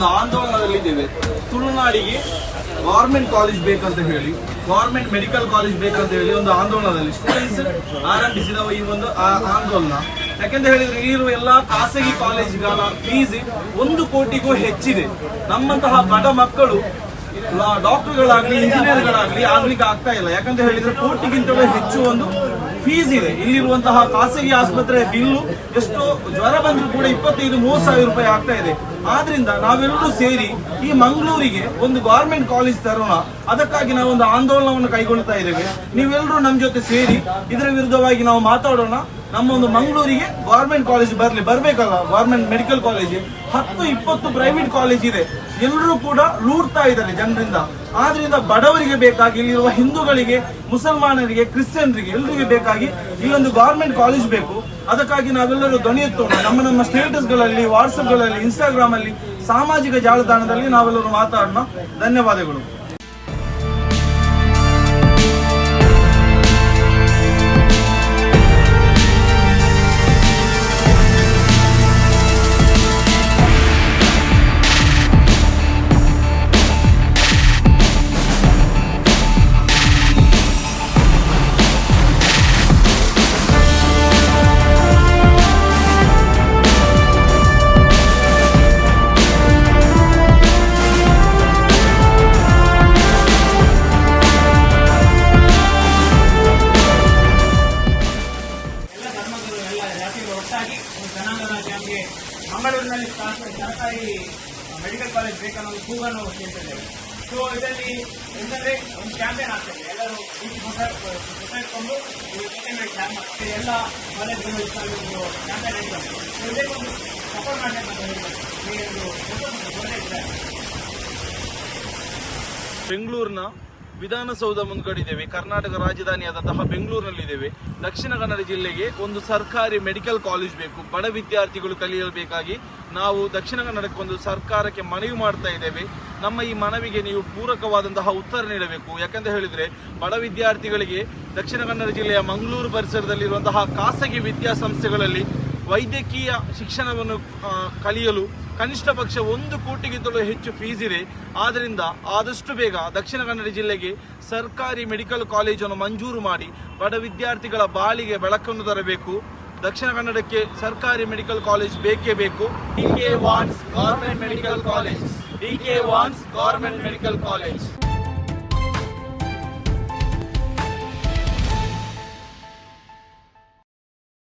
ಆಂದೋಲನದಲ್ಲಿದ್ದೇವೆ. ತುಳುನಾಡಿಗೆ government college ಬೇಕಂತ ಹೇಳಿ, government medical college ಬೇಕಂತ ಹೇಳಿ ಒಂದು ಆಂದೋಲನದಲ್ಲಿ ಸ್ಟೂಡೆಂಟ್ಸ್ ಆರಂಭಿಸಿದ ಈ ಒಂದು ಆಂದೋಲನ. ಯಾಕೆಂತ ಹೇಳಿದ್ರೆ ಇಲ್ಲಿರುವ ಎಲ್ಲಾ ಖಾಸಗಿ ಕಾಲೇಜ್ಗಳ ಫೀಸ್ 1 ಕೋಟಿಗೂ ಹೆಚ್ಚಿದೆ. ನಮ್ಮಂತಹ ಬಡ ಮಕ್ಕಳು ಡಾಕ್ಟರ್ಗಳಾಗ್ಲಿ ಇಂಜಿನಿಯರ್ಗಳಾಗ್ಲಿ ಆಗ್ಲಿಕ್ಕೆ ಆಗ್ತಾ ಇಲ್ಲ. ಯಾಕಂತ ಹೇಳಿದ್ರೆ ಕೋಟಿಗಿಂತಲೂ ಹೆಚ್ಚು ಒಂದು ಫೀಸ್ ಇದೆ. ಇಲ್ಲಿರುವಂತಹ ಖಾಸಗಿ ಆಸ್ಪತ್ರೆಯ ಬಿಲ್ಲು ಎಷ್ಟೋ ಜ್ವರ ಬಂದರೂ ಕೂಡ 25-30 ಸಾವಿರ ರೂಪಾಯಿ ಆಗ್ತಾ ಇದೆ. ಆದ್ರಿಂದ ನಾವೆಲ್ಲರೂ ಸೇರಿ ಈ ಮಂಗಳೂರಿಗೆ ಒಂದು ಗವರ್ಮೆಂಟ್ ಕಾಲೇಜ್ ತರೋಣ, ಅದಕ್ಕಾಗಿ ನಾವು ಒಂದು ಆಂದೋಲನವನ್ನು ಕೈಗೊಳ್ತಾ ಇದ್ದೇವೆ. ನೀವೆಲ್ಲರೂ ನಮ್ಮ ಜೊತೆ ಸೇರಿ ಇದರ ವಿರುದ್ಧವಾಗಿ ನಾವು ಮಾತಾಡೋಣ. ನಮ್ಮ ಒಂದು ಮಂಗಳೂರಿಗೆ ಗವರ್ಮೆಂಟ್ ಕಾಲೇಜ್ ಬರ್ಬೇಕಲ್ಲ, government medical college 10-20 private college ಇದೆ. ಎಲ್ಲರೂ ಕೂಡ ಲೂಡ್ತಾ ಇದ್ದಾರೆ ಜನರಿಂದ. ಆದ್ರಿಂದ ಬಡವರಿಗೆ ಬೇಕಾಗಿ, ಇಲ್ಲಿರುವ ಹಿಂದೂಗಳಿಗೆ, ಮುಸಲ್ಮಾನರಿಗೆ, ಕ್ರಿಶ್ಚಿಯನ್ರಿಗೆ ಎಲ್ಲರಿಗೆ ಬೇಕಾಗಿ ಇಲ್ಲೊಂದು ಗವರ್ಮೆಂಟ್ ಕಾಲೇಜ್ ಬೇಕು. ಅದಕ್ಕಾಗಿ ನಾವೆಲ್ಲರೂ ಧ್ವನಿ ಎತ್ತೋಣ. ನಮ್ಮ ಸ್ಟೇಟಸ್ಗಳಲ್ಲಿ, ವಾಟ್ಸಪ್ಗಳಲ್ಲಿ, ಇನ್ಸ್ಟಾಗ್ರಾಮ್ ಅಲ್ಲಿ, ಸಾಮಾಜಿಕ ಜಾಲತಾಣದಲ್ಲಿ ನಾವೆಲ್ಲರೂ ಮಾತಾಡೋಣ. ಧನ್ಯವಾದಗಳು. ಒಟ್ಟಾಗಿ ಒಂದು ಜನಾಂಗದ ನಮಗೆ ಮಂಗಳೂರಿನಲ್ಲಿ ಸರ್ಕಾರಿ ಮೆಡಿಕಲ್ ಕಾಲೇಜ್ ಬೇಕನ್ನೋ ಒಂದು ಕೂಗನ್ನು ಕೇಳ್ತಿದ್ದೇವೆ. ಸೊ ಇದರಲ್ಲಿ ಎಂದರೆ ಒಂದು ಕ್ಯಾಂಪೇನ್ ಆಗ್ತದೆ. ಎಲ್ಲರೂ ಇಟ್ಕೊಂಡು ಎಲ್ಲ ಕಾಲೇಜ್ಗಳು ಕ್ಯಾಂಪೇನ್ ಆಗಿದ್ದಾರೆ. ಇದಕ್ಕೊಂದು ಸಪೋರ್ಟ್ ಮಾಡಬೇಕಂತ ಬೆಂಗಳೂರಿನ ವಿಧಾನಸೌಧ ಮುಂದ್ಗಡಿದ್ದೇವೆ. ಕರ್ನಾಟಕ ರಾಜಧಾನಿಯಾದಂತಹ ಬೆಂಗಳೂರಿನಲ್ಲಿದ್ದೇವೆ. ದಕ್ಷಿಣ ಕನ್ನಡ ಜಿಲ್ಲೆಗೆ ಒಂದು ಸರ್ಕಾರಿ ಮೆಡಿಕಲ್ ಕಾಲೇಜ್ ಬೇಕು. ಬಡ ವಿದ್ಯಾರ್ಥಿಗಳು ಕಲಿಯಬೇಕಾಗಿ ನಾವು ದಕ್ಷಿಣ ಕನ್ನಡಕ್ಕೆ ಒಂದು ಸರ್ಕಾರಕ್ಕೆ ಮನವಿ ಮಾಡ್ತಾ ಇದ್ದೇವೆ. ನಮ್ಮ ಈ ಮನವಿಗೆ ನೀವು ಪೂರಕವಾದಂತಹ ಉತ್ತರ ನೀಡಬೇಕು. ಯಾಕಂತ ಹೇಳಿದ್ರೆ ಬಡ ವಿದ್ಯಾರ್ಥಿಗಳಿಗೆ ದಕ್ಷಿಣ ಕನ್ನಡ ಜಿಲ್ಲೆಯ ಮಂಗಳೂರು ಪರಿಸರದಲ್ಲಿರುವಂತಹ ಖಾಸಗಿ ವಿದ್ಯಾಸಂಸ್ಥೆಗಳಲ್ಲಿ ವೈದ್ಯಕೀಯ ಶಿಕ್ಷಣವನ್ನು ಕಲಿಯಲು ಕನಿಷ್ಠ ಪಕ್ಷ 1 ಕೋಟಿಗಿಂತಲೂ ಹೆಚ್ಚು ಫೀಸ್ ಇದೆ. ಆದ್ದರಿಂದ ಆದಷ್ಟು ಬೇಗ ದಕ್ಷಿಣ ಕನ್ನಡ ಜಿಲ್ಲೆಗೆ ಸರ್ಕಾರಿ ಮೆಡಿಕಲ್ ಕಾಲೇಜನ್ನು ಮಂಜೂರು ಮಾಡಿ ಬಡ ವಿದ್ಯಾರ್ಥಿಗಳ ಬಾಳಿಗೆ ಬೆಳಕನ್ನು ತರಬೇಕು. ದಕ್ಷಿಣ ಕನ್ನಡಕ್ಕೆ ಸರ್ಕಾರಿ ಮೆಡಿಕಲ್ ಕಾಲೇಜ್ ಬೇಕೇ ಬೇಕು. DK wants government medical college. DK wants government medical college.